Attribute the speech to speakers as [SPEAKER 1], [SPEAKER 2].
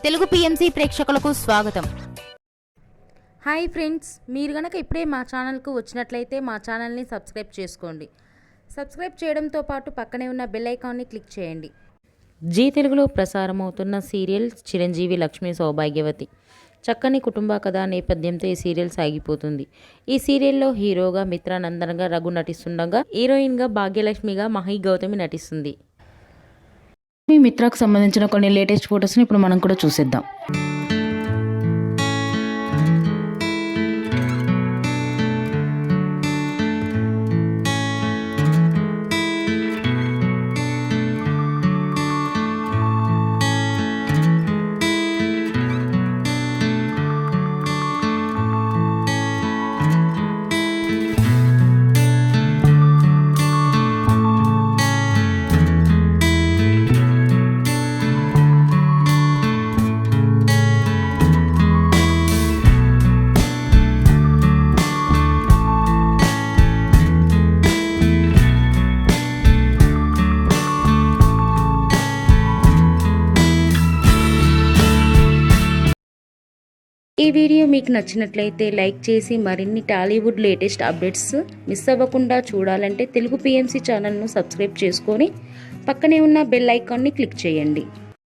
[SPEAKER 1] Telugu PMC ప్రేక్షకులకు స్వాగతం.
[SPEAKER 2] Hi friends, మీరు గనక ఇప్పుడే మా ఛానల్కు వచ్చినట్లయితే మా ఛానల్ని సబ్స్క్రైబ్ చేసుకోండి. సబ్స్క్రైబ్ చేయడంతో పాటు పక్కనే ఉన్న బెల్ ఐకాన్ని క్లిక్ చేయండి.
[SPEAKER 3] జీ తెలుగులో ప్రసారమవుతున్న సీరియల్ చిరంజీవి లక్ష్మీ సౌభాగ్యవతి. చక్కని కుటుంబ కథా నేపథ్యంతో ఈ సీరియల్ సాగిపోతుంది. ఈ సీరియల్లో హీరోగా మిత్రానందన్గా రఘు నటిస్తుండగా, హీరోయిన్గా భాగ్యలక్ష్మిగా మహి గౌతమి నటిస్తుంది. మీ మిత్రకు సంబంధించిన కొన్ని లేటెస్ట్ ఫొటోస్ని ఇప్పుడు మనం కూడా చూసేద్దాం. ఈ వీడియో మీకు నచ్చినట్లయితే లైక్ చేసి మరిన్ని టాలీవుడ్ లేటెస్ట్ అప్డేట్స్ మిస్ అవ్వకుండా చూడాలంటే తెలుగు పిఎంసి ఛానల్ను సబ్స్క్రైబ్ చేసుకొని పక్కనే ఉన్న బెల్ ఐకాన్ని క్లిక్ చేయండి.